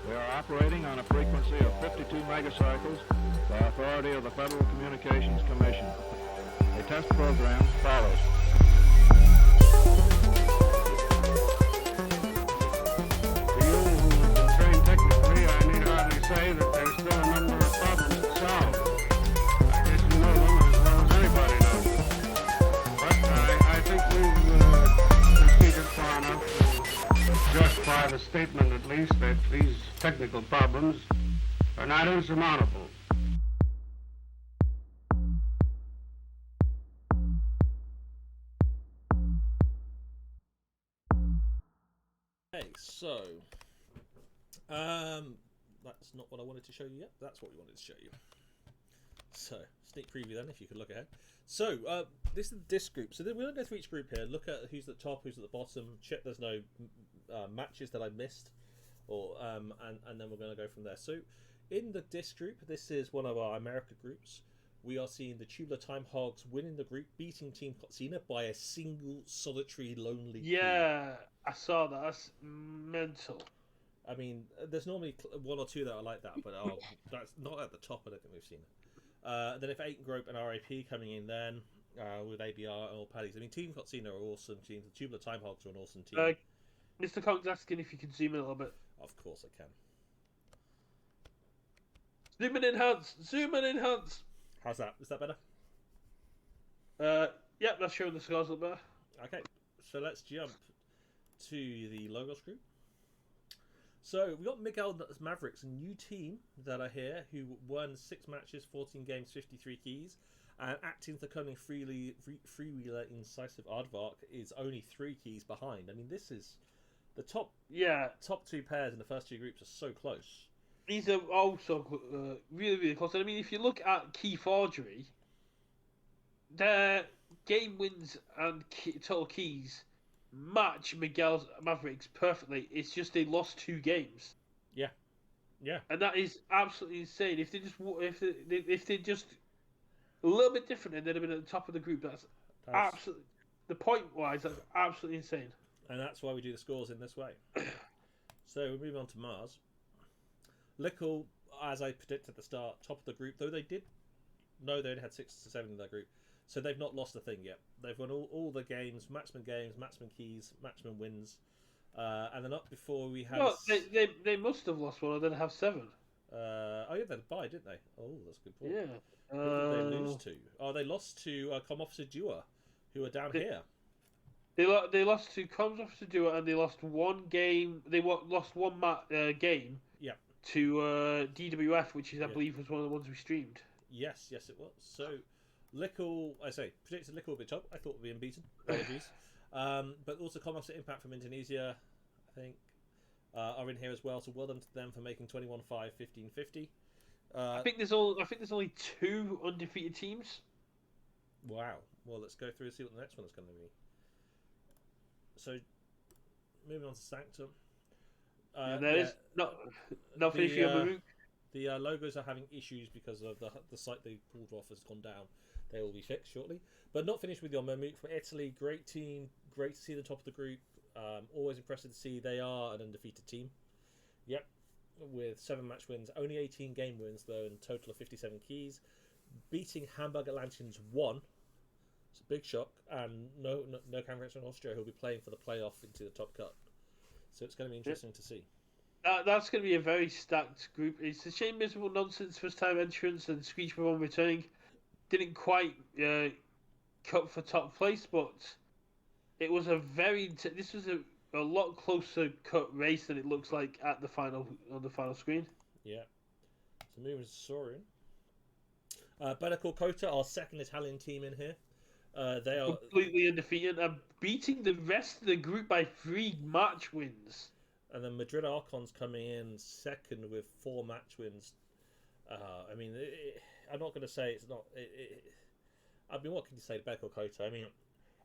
We are operating on a frequency of 52 megacycles by authority of the Federal Communications Commission. A test program follows. To you who have been trained technically, I need hardly say that there's still a number of problems to solve. I guess you know them as well as anybody knows them. But I think we've proceeded far enough to justify the statement, at least, that these technical problems are not insurmountable. Okay, so that's not what I wanted to show you yet. That's what we wanted to show you. So sneak preview then, if you could look ahead. So this is the disc group. So we're going to go through each group here, look at who's at the top, who's at the bottom, check there's no matches that I missed, or and then we're going to go from there. So in the disc group, this is one of our America groups. We are seeing the Tubular Time Hogs winning the group, beating Team KOTE by a single, solitary, lonely. Yeah, I saw that. That's mental. I mean, there's normally one or two that are like that, but that's not at the top. I don't think we've seen it. Then if Aiton Group and RAP coming in, then with ABR and all Paddies. I mean, Team KOTE are awesome. Team the Tubular Time Hogs are an awesome team. Mr. Kong's asking if you can zoom in a little bit. Of course, I can. Zoom in, enhance. Zoom in, enhance. How's that? Is that better? Yeah, that's showing the scores a little better. Okay, so let's jump to the Logos group. So we got Miguel Mavericks, a new team that are here, who won 6 matches, 14 games, 53 keys, and acting the cunning freewheeler incisive Aardvark is only 3 keys behind. I mean, this is the top 2 pairs in the first 2 groups are so close. These are also really, really close. And I mean, if you look at Key Forgery, their game wins and total keys match Miguel's Mavericks perfectly. It's just they lost 2 games. Yeah, and that is absolutely insane. If they just a little bit different and they'd have been at the top of the group, that's absolutely, the point wise, that's absolutely insane. And that's why we do the scores in this way. So we're moving on to Mars. Lickle, as I predicted at the start, top of the group, though they only had 6 to 7 in their group. So they've not lost a thing yet. They've won all the games, matchman keys, matchman wins. And then up before we have... No, they must have lost one, or they'd have 7. Oh yeah, they bye, didn't they? Oh, that's a good point. Yeah. Who did they lose to? Oh, they lost to Com Officer Dua, who are down here. They lost to Comms Officer Dua, and they lost one game. They lost one game. Yeah. To DWF, which is I believe was one of the ones we streamed. Yes, it was. So Lickle, predicted Lickle would be top. I thought would be unbeaten. Apologies. But also Com Officer Impact from Indonesia, I think, are in here as well. So well done to them for making 21-5, 15-50. I think there's only 2 undefeated teams. Wow. Well, let's go through and see what the next one is going to be. So, moving on to Sanctum. Is not finishing on the route. The logos are having issues because of the site they pulled off has gone down. They will be fixed shortly. But not finished with your Mermuk from Italy. Great team. Great to see the top of the group. Always impressive to see they are an undefeated team. Yep. With 7 match wins. Only 18 game wins, though, and a total of 57 keys. Beating Hamburg Atlanteans 1. It's a big shock. And no congrats on Austria, who'll be playing for the playoff into the top cut. So it's going to be interesting to see. That's going to be a very stacked group. It's a shame Miserable Nonsense first time entrance and Screech Babon returning didn't quite cut for top place, but it was this was a lot closer cut race than it looks like on the final screen. Yeah. So moving to Saurian. Better Call KOTE, our second Italian team in here. They are completely undefeated and beating the rest of the group by 3 match wins. And then Madrid Archons coming in second with 4 match wins. I mean, I'm not going to say it's not. I mean, what can you say to Better Call KOTE? I mean,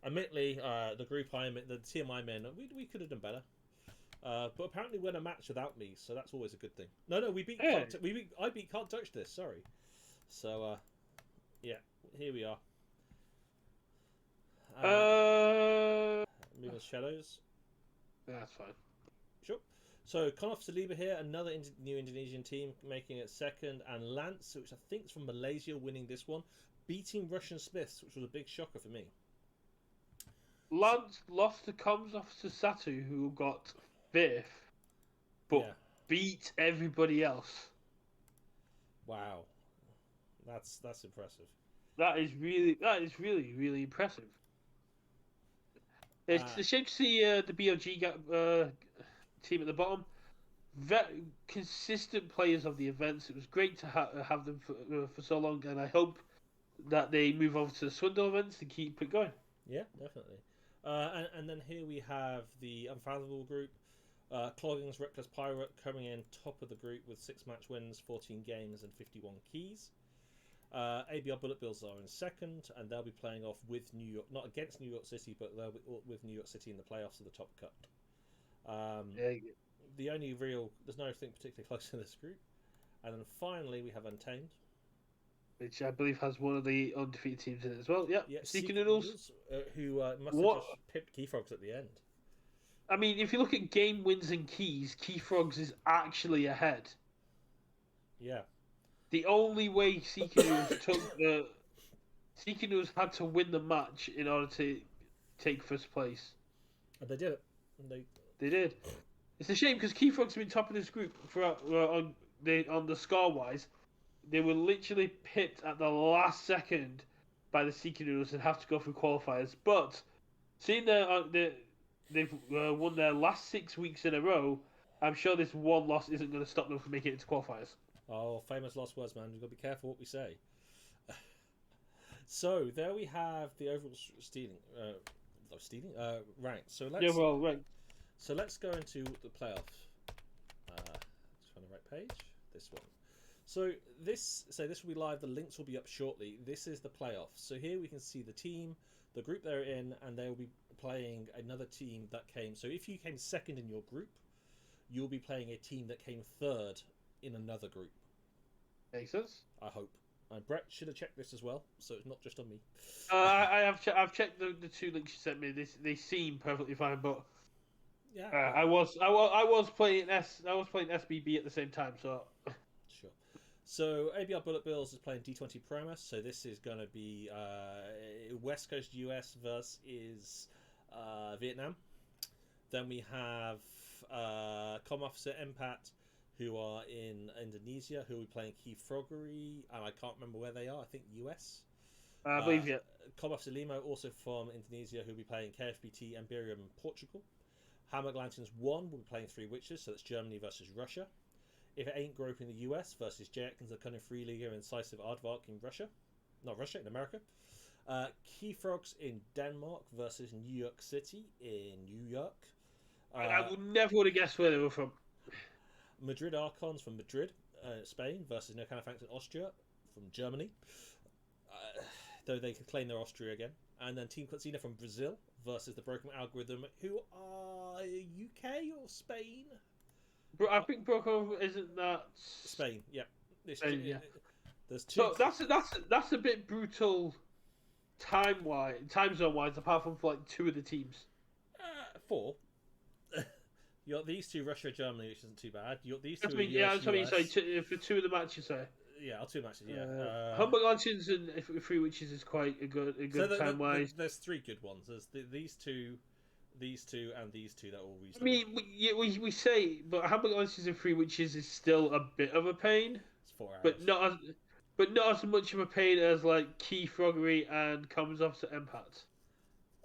admittedly, the group I'm in, the team I'm in, we could have done better. But apparently, win a match without me, so that's always a good thing. No, we beat. Yeah. I beat Can't Touch This. Sorry. So, yeah, here we are. Shadows. That's fine. Sure. So Konof Saliba here, another new Indonesian team making it second, and Lance, which I think is from Malaysia, winning this one, beating Russian Smiths, which was a big shocker for me. Lance lost to Komsov to Satu, who got 5th, but Yeah. beat everybody else. Wow, that's impressive. That is really, really impressive. It's a shame to see the BLG team at the bottom. Very consistent players of the events. It was great to have them for so long, and I hope that they move over to the Swindle events and keep it going. Yeah, definitely. And then here we have the Unfathomable group. Clogging's Reckless Pirate coming in top of the group with 6 match wins, 14 games, and 51 keys. ABR Bullet Bills are in second, and they'll be playing off with New York, not against New York City, but they'll be with New York City in the playoffs of the Top Cut. The only there's nothing particularly close in this group. And then finally we have Untamed, which I believe has one of the undefeated teams in it as well. Yeah, Seeker Seeker Noodles. Who must have just pipped Key Frogs at the end. I mean, if you look at game wins and keys, Key Frogs is actually ahead. Yeah. The only way Seeker Noodles Seeker Noodles had to win the match in order to take first place. And they did it. They did. It's a shame because Key Frogs have been top of this group on the score wise. They were literally pipped at the last second by the Seeker Noodles and have to go through qualifiers. But seeing they've won their last 6 weeks in a row, I'm sure this one loss isn't going to stop them from making it into qualifiers. Oh, famous last words, man. We've got to be careful what we say. So there we have the overall rank. So let's go into the playoff. Just find the right page. This one. So this will be live. The links will be up shortly. This is the playoff. So here we can see the team, the group they're in, and they will be playing another team that came. So if you came second in your group, you'll be playing a team that came third in another group. Makes sense. I hope. Brett should have checked this as well, so it's not just on me. I've checked the 2 links you sent me. They seem perfectly fine, but yeah, I was playing SBB at the same time, so. Sure. So ABR Bullet Bills is playing D20 Primus, so this is going to be West Coast US versus Vietnam. Then we have Com Officer Empat, who are in Indonesia, who will be playing Key Froggery, and I can't remember where they are. I think US. I believe you. Com Officer Limo, also from Indonesia, who will be playing KFBT Imperium Portugal. Hammock Lanterns 1 will be playing 3 Witches, so that's Germany versus Russia. If It Ain't Group in the US versus J-Atkins Akuna Free Liga and Incisive Aardvark in Russia. Not Russia, in America. Key Frogs in Denmark versus New York City in New York. I would never would have guessed where they were from. Madrid Archons from Madrid, Spain versus No Counterfacts in Austria from Germany. Though they could claim their Austria again. And then Team Klutzina from Brazil versus the Broken Algorithm, who are UK or Spain? I think Broken isn't that Spain. Yeah. Spain, yeah. There's 2. So that's a bit brutal time zone wise. Apart from for like 2 of the teams. 4. You got these 2, Russia, Germany, which isn't too bad. You got these 2. That's what I mean. Sorry, for 2 of the matches, say. Yeah, 2 matches. Yeah. Humbug Lanterns and 3 Witches is quite a good time wise. There's 3 good ones. There's these 2, and these 2 that all reasonable. I mean, we say, but Humbug Lanterns and 3 Witches is still a bit of a pain. It's 4 hours. But not as much of a pain as like Key Froggery and Commons Officer Empat.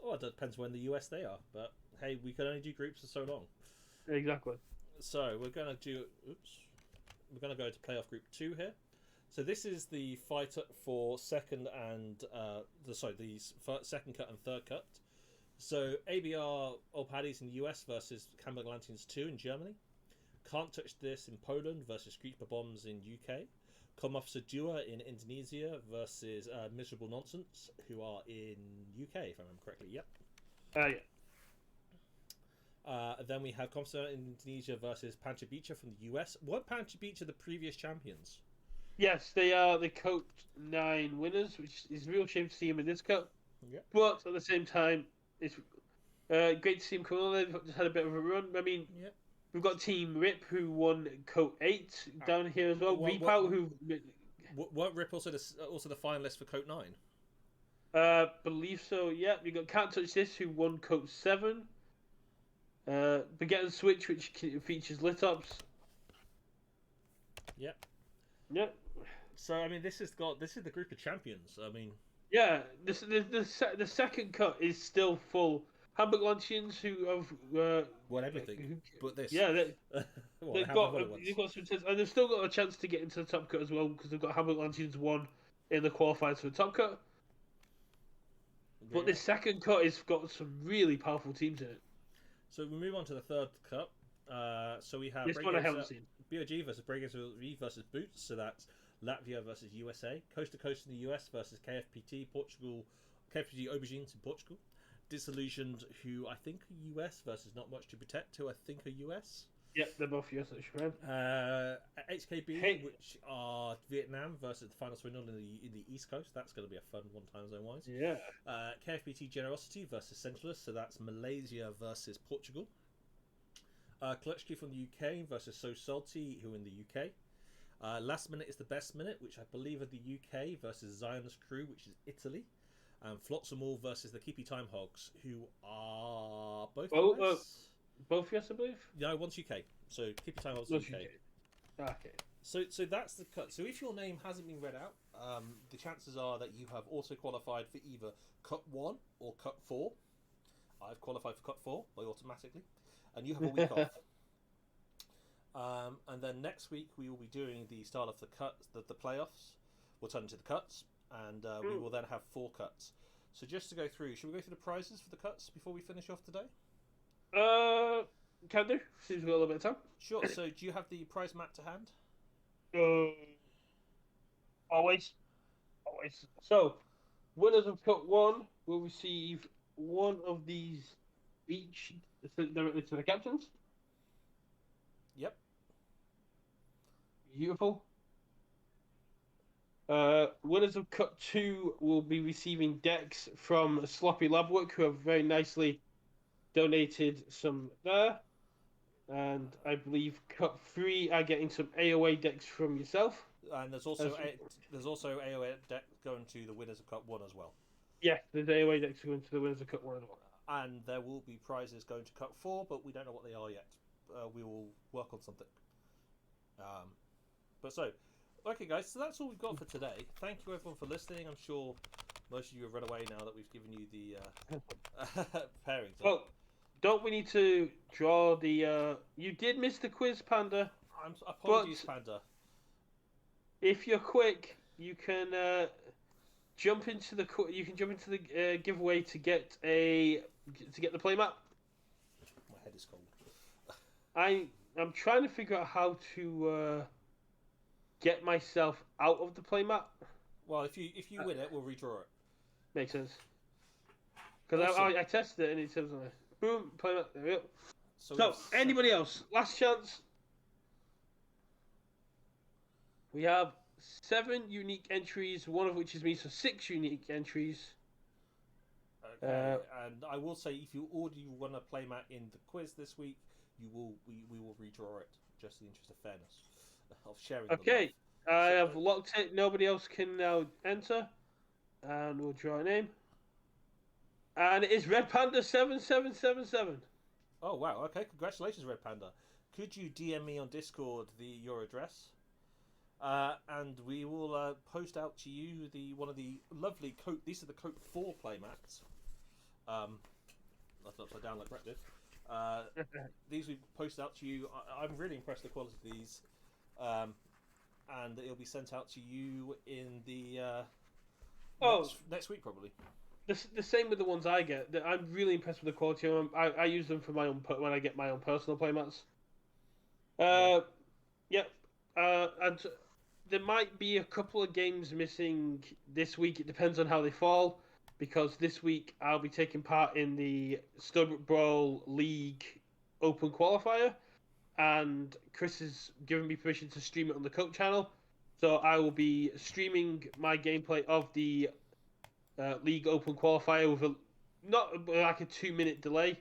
Oh, it depends when the US they are. But hey, we can only do groups for so long. Exactly. So we're gonna go to playoff group 2 here. So this is the fight for second and the second cut and third cut. So ABR Old Paddies in the US versus Hamburg Lanterns 2 in Germany. Can't Touch This in Poland versus Screech Bombs in UK. Com Officer Dua in Indonesia versus Miserable Nonsense, who are in UK, if I remember correctly. Yep. Yeah. Then we have Comstar in Indonesia versus Pancha Beecher from the US. Weren't Pancha Beecher the previous champions? Yes, they are the KOTE 9 winners, which is a real shame to see them in this cut. Yep. But at the same time, it's Great to see him come on. They've just had a bit of a run. I mean, Yep. we've got Team Rip who won KOTE 8 down here as well. Reapout who weren't Rip also the finalist for KOTE 9? believe so. Yeah, we got Can't Touch This who won KOTE 7. Beget and Switch which features lit ups. Yep. Yep. So I mean, this is the group of champions. I mean, Yeah, the second cut is still full. Hamburg Luncheons who have won everything, but this. Yeah, Well, they've got some chance, and they've still got a chance to get into the top cut as well because they've got Hamburg Luncheons 1 in the qualifiers for the top cut. But this second cut has got some really powerful teams in it. So we move on to the third cup. So we have This one I haven't seen. BOG versus Breakers versus Boots. So that's Latvia versus USA. Coast to Coast in the US versus KFPT Portugal. KFPT Aubergines in Portugal. Disillusioned, who I think are US versus Not Much to Protect, who I think are US. Yep, they're both US at Japan. HKB, which are Vietnam versus the final swing in the East Coast. That's going to be a fun one time zone wise. Yeah. KFPT Generosity versus Centralist, so that's Malaysia versus Portugal. Klutchki from the UK versus So Salty, who are in the UK. Last Minute is the Best Minute, which I believe are the UK versus Zionist Crew, which is Italy. Flotsam All versus the Keepy Time Hogs, who are both US. Both US, I believe. No, one's UK. So Keepy Time Hogs UK. Okay. So that's the cut. So if your name hasn't been read out, the chances are that you have also qualified for either Cut 1 or Cut 4. I've qualified for Cut 4 automatically, and you have a week off. And then next week we will be doing the start of the cuts, the playoffs. We'll turn into the cuts, and we will then have 4 cuts. So just to go through, should we go through the prizes for the cuts before we finish off today? Can do. Seems we've got a little bit of time. Sure. So do you have the prize mat to hand? Always. So, winners of Cut 1 will receive one of these each sent directly to the captains. Yep. Beautiful. Winners of Cut 2 will be receiving decks from Sloppy Labwork, who have very nicely donated some there. And I believe Cut 3 are getting some AOA decks from yourself. And there's also AOA deck going to the winners of Cut 1 as well. Yeah, there's AOA decks going to the winners of Cut 1 as well. And there will be prizes going to Cut 4, but we don't know what they are yet. We will work on something. Okay guys, so that's all we've got for today. Thank you everyone for listening. I'm sure most of you have run away now that we've given you the pairings. Well, don't we need to draw the... You did miss the quiz, Panda. Apologies, Panda. If you're quick, you can jump into the giveaway to get the playmat. My head is cold. I'm trying to figure out how to get myself out of the playmat. Well, if you win it, we'll redraw it. Makes sense. Because awesome. I tested it and it says boom, playmat. There we go. So anybody else? Last chance. We have 7 unique entries, one of which is me, so 6 unique entries. Okay, and I will say, if you already won a playmat in the quiz this week, we will redraw it, just in the interest of fairness, of sharing. Okay, I have locked it. Nobody else can now enter, and we'll draw a name. And it is Red Panda 7777. Oh wow! Okay, congratulations, Red Panda. Could you DM me on Discord your address? And we will post out to you one of the lovely KOTE. These are the KOTE 4 playmats. That's upside down like Brett did. These we post out to you. I'm really impressed with the quality of these, and it'll be sent out to you in the next week probably. The same with the ones I get. I'm really impressed with the quality of them. I use them for my own when I get my own personal playmats. Yep. And there might be a couple of games missing this week. It depends on how they fall, because this week I'll be taking part in the Sturbrook Brawl League Open Qualifier, and Chris has given me permission to stream it on the KOTE channel. So I will be streaming my gameplay of the League Open Qualifier with not like a 2 minute delay.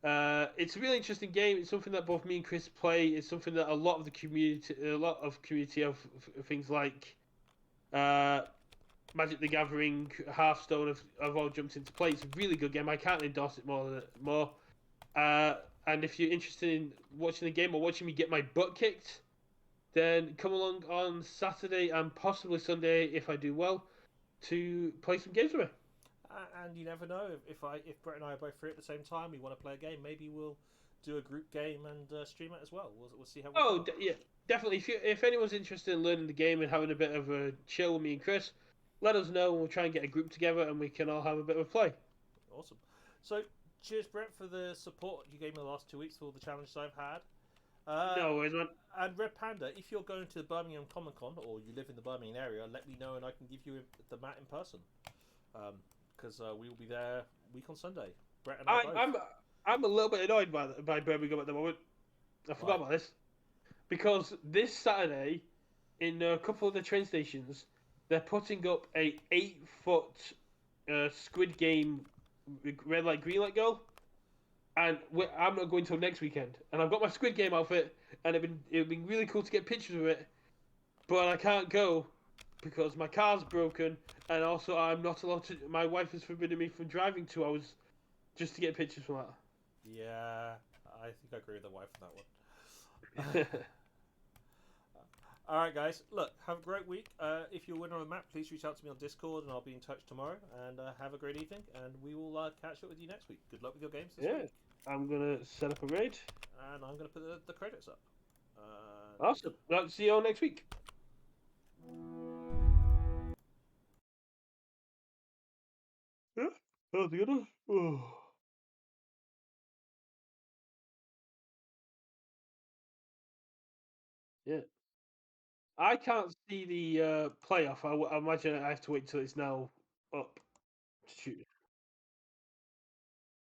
It's a really interesting game. It's something that both me and Chris play. It's something that a lot of community of things like uh, Magic the Gathering, Hearthstone have all jumped into play. It's a really good game. I can't endorse it more. Uh, and if you're interested in watching the game or watching me get my butt kicked, then come along on Saturday and possibly Sunday if I do well to play some games with me. And you never know if Brett and I are both free at the same time, we want to play a game. Maybe we'll do a group game and stream it as well. We'll see how we Oh, feel. yeah, definitely. If anyone's interested in learning the game and having a bit of a chill with me and Chris, let us know and we'll try and get a group together and we can all have a bit of a play. Awesome. So, cheers, Brett, for the support you gave me the last 2 weeks for all the challenges I've had. No worries, man. And Red Panda, if you're going to the Birmingham Comic Con or you live in the Birmingham area, let me know and I can give you the mat in person. Because we will be there week on Sunday. Brett and I both. I'm a little bit annoyed by Birmingham at the moment. I forgot about this because this Saturday, in a couple of the train stations, they're putting up a 8 foot Squid Game red light green light girl, and I'm not going till next weekend. And I've got my Squid Game outfit, and it'd been really cool to get pictures of it, but I can't go because my car's broken, and also I'm not allowed to. My wife has forbidden me from driving 2 hours just to get pictures from that. Yeah, I think I agree with the wife on that one. All right, guys. Look, have a great week. If you're a winner on the map, please reach out to me on Discord, and I'll be in touch tomorrow. And have a great evening, and we will catch up with you next week. Good luck with your games this week. I'm gonna set up a raid, And I'm gonna put the credits up. awesome. I'll see you all next week. Yeah, how's the other? Oh. Yeah. I can't see the playoff. I imagine I have to wait till it's now up to shoot.